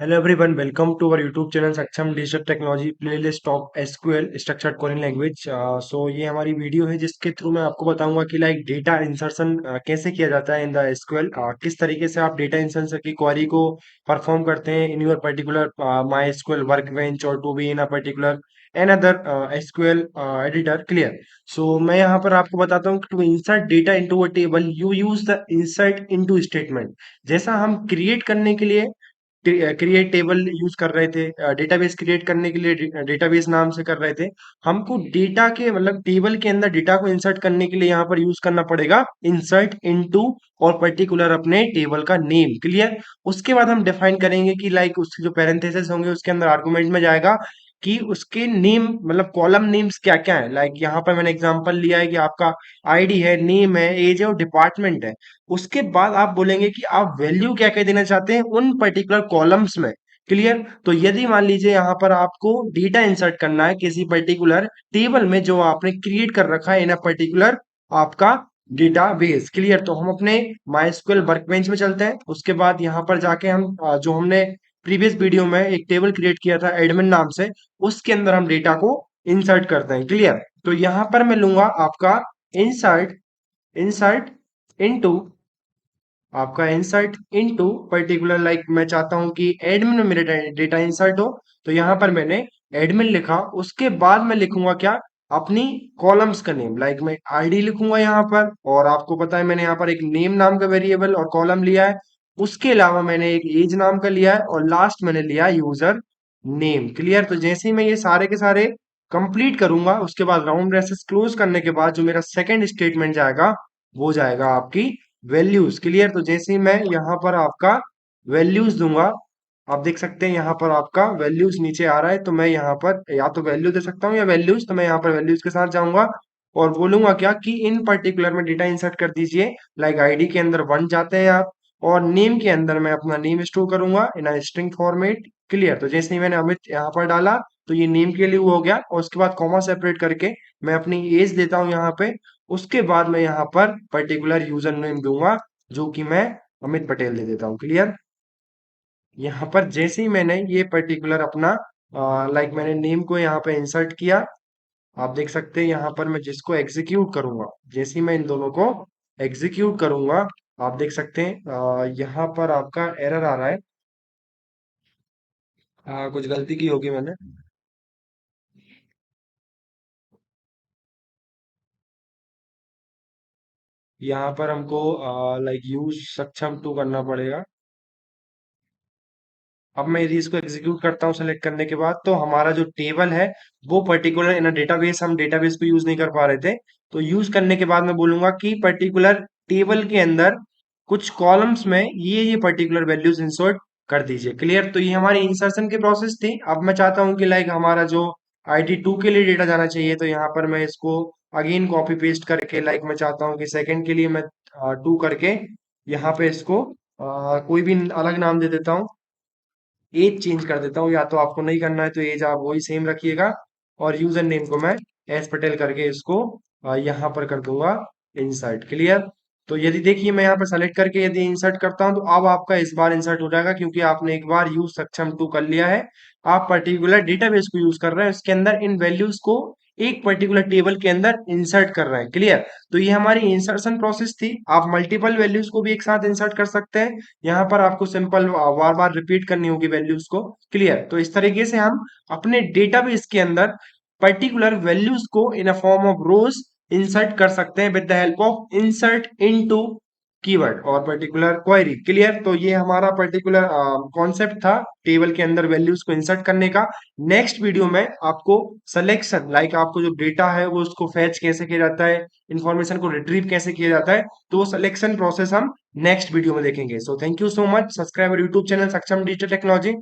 Hello everyone, welcome to our YouTube channel सक्षम digital technology playlist of SQL structured coding language. ये हमारी video है जिसके through मैं आपको बताऊंगा कि लाइक डेटा इंसर्शन कैसे किया जाता है इन द एसक्यूएल। किस तरीके से आप डेटा इंसर्शन की क्वेरी को परफॉर्म करते हैं in your particular MySQL Workbench और to be in a particular another SQL editor. Clear. So मैं यहाँ पर आपको बताता हूँ to insert data into a table you use the insert into statement. जैसा हम क्रिएट करने के लिए क्रिएट टेबल यूज कर रहे थे, डेटाबेस क्रिएट करने के लिए डेटाबेस नाम से कर रहे थे। हमको डेटा के मतलब टेबल के अंदर डेटा को इंसर्ट करने के लिए यहाँ पर यूज करना पड़ेगा इंसर्ट इनटू और पर्टिकुलर अपने टेबल का नेम। क्लियर। उसके बाद हम डिफाइन करेंगे कि लाइक उसके जो पैरेंथेसिस होंगे उसके अंदर आर्गुमेंट में जाएगा कि उसके नेम मतलब कॉलम नेम्स क्या क्या है। लाइक यहाँ पर मैंने एग्जांपल लिया है कि आपका आईडी है, नेम है, एज है और डिपार्टमेंट है। उसके बाद आप बोलेंगे कि आप वैल्यू क्या क्या देना चाहते हैं उन पर्टिकुलर कॉलम्स में। क्लियर। तो यदि मान लीजिए यहाँ पर आपको डेटा इंसर्ट करना है किसी पर्टिकुलर टेबल में जो आपने क्रिएट कर रखा है इन अ पर्टिकुलर आपका डेटाबेस। क्लियर। तो हम अपने माइस्क्वेल वर्कबेंच में चलते हैं। उसके बाद यहाँ पर जाके हम जो हमने प्रीवियस वीडियो में एक टेबल क्रिएट किया था एडमिन नाम से, उसके अंदर हम डेटा को इंसर्ट करते हैं। क्लियर। तो यहाँ पर मैं लूंगा आपका इंसर्ट इंसर्ट इनटू आपका इंसर्ट इनटू पर्टिकुलर लाइक मैं चाहता हूं कि एडमिन में मेरे डेटा इंसर्ट हो। तो यहां पर मैंने एडमिन लिखा। उसके बाद मैं लिखूंगा क्या, अपनी कॉलम्स का नेम। लाइक मैं आईडी लिखूंगा यहां पर, और आपको पता है मैंने यहां पर एक नेम नाम का वेरिएबल और कॉलम लिया है। उसके अलावा मैंने एक एज नाम का लिया है और लास्ट मैंने लिया यूजर नेम। क्लियर। तो जैसे ही मैं ये सारे के सारे कंप्लीट करूंगा उसके बाद राउंड ब्रेसेस क्लोज करने के बाद जो मेरा सेकंड स्टेटमेंट जाएगा वो जाएगा आपकी वैल्यूज। क्लियर। तो जैसे ही मैं यहाँ पर आपका वैल्यूज दूंगा, आप देख सकते हैं यहाँ पर आपका वैल्यूज नीचे आ रहा है। तो मैं यहाँ पर या तो वैल्यू दे सकता हूँ या वैल्यूज। तो मैं यहाँ पर वैल्यूज के साथ जाऊंगा और बोलूंगा क्या कि इन पर्टिकुलर में डेटा इंसर्ट कर दीजिए। लाइक आईडी के अंदर वन जाते हैं आप, और नेम के अंदर मैं अपना नेम स्टोर करूंगा इन स्ट्रिंग फॉर्मेट। क्लियर। तो जैसे ही मैंने अमित यहाँ पर डाला तो ये नेम के लिए वो हो गया, और उसके बाद कॉमा सेपरेट करके मैं अपनी एज देता हूँ यहाँ पे। उसके बाद मैं यहाँ पर पर्टिकुलर यूजर नेम दूंगा जो कि मैं अमित पटेल दे देता हूँ। क्लियर। यहाँ पर जैसे ही मैंने ये पर्टिकुलर अपना लाइक मैंने नेम को यहाँ पे इंसर्ट किया, आप देख सकते हैं यहाँ पर मैं जिसको एग्जीक्यूट करूंगा, जैसे ही मैं इन दोनों को एग्जीक्यूट करूंगा, आप देख सकते हैं यहाँ पर आपका एरर आ रहा है। कुछ गलती की होगी मैंने। यहाँ पर हमको लाइक यूज सक्षम टू करना पड़ेगा। अब मैं यदि इसको एग्जीक्यूट करता हूँ सेलेक्ट करने के बाद, तो हमारा जो टेबल है वो पर्टिकुलर इन डेटाबेस, हम डेटाबेस को यूज नहीं कर पा रहे थे। तो यूज करने के बाद मैं बोलूंगा कि पर्टिकुलर टेबल के अंदर कुछ कॉलम्स में ये पर्टिकुलर वैल्यूज इंसर्ट कर दीजिए। क्लियर। तो ये हमारी इंसर्शन की प्रोसेस थी। अब मैं चाहता हूँ कि लाइक हमारा जो ID 2 के लिए डेटा जाना चाहिए, तो यहाँ पर मैं इसको अगेन कॉपी पेस्ट करके लाइक मैं चाहता हूँ कि सेकंड के लिए मैं 2 करके यहाँ पे इसको कोई भी अलग नाम दे देता हूँ। एज चेंज कर देता हूँ, या तो आपको नहीं करना है तो एज आप वही सेम रखिएगा, और यूजर नेम को मैं एस पटेल करके इसको यहाँ पर कर दूंगा इंसर्ट। क्लियर। तो यदि देखिए मैं यहाँ पर सेलेक्ट करके यदि इंसर्ट करता हूँ तो अब आपका इस बार इंसर्ट हो जाएगा, क्योंकि आपने एक बार यूज सक्षम टू कर लिया है। आप पर्टिकुलर डेटाबेस को यूज कर रहे हैं, उसके अंदर इन वैल्यूज को एक पर्टिकुलर टेबल के अंदर इंसर्ट कर रहे हैं। क्लियर। तो ये हमारी इंसर्शन प्रोसेस थी। आप मल्टीपल वैल्यूज को भी एक साथ इंसर्ट कर सकते हैं। यहाँ पर आपको सिंपल बार बार रिपीट करनी होगी वैल्यूज को। क्लियर। तो इस तरीके से हम अपने डेटाबेस के अंदर पर्टिकुलर वैल्यूज को in a form of rows insert कर सकते हैं with the help of insert into keyword और पर्टिकुलर क्वेरी। क्लियर। तो ये हमारा पर्टिकुलर कॉन्सेप्ट था टेबल के अंदर वैल्यूज को इंसर्ट करने का। नेक्स्ट वीडियो में आपको सिलेक्शन लाइक आपको जो डेटा है वो उसको फैच कैसे किया जाता है, इंफॉर्मेशन को रिट्रीव कैसे किया जाता है, तो वो सिलेक्शन प्रोसेस हम नेक्स्ट वीडियो में देखेंगे। So thank you so much. Subscribe YouTube channel सक्षम डिजिटल टेक्नोलॉजी।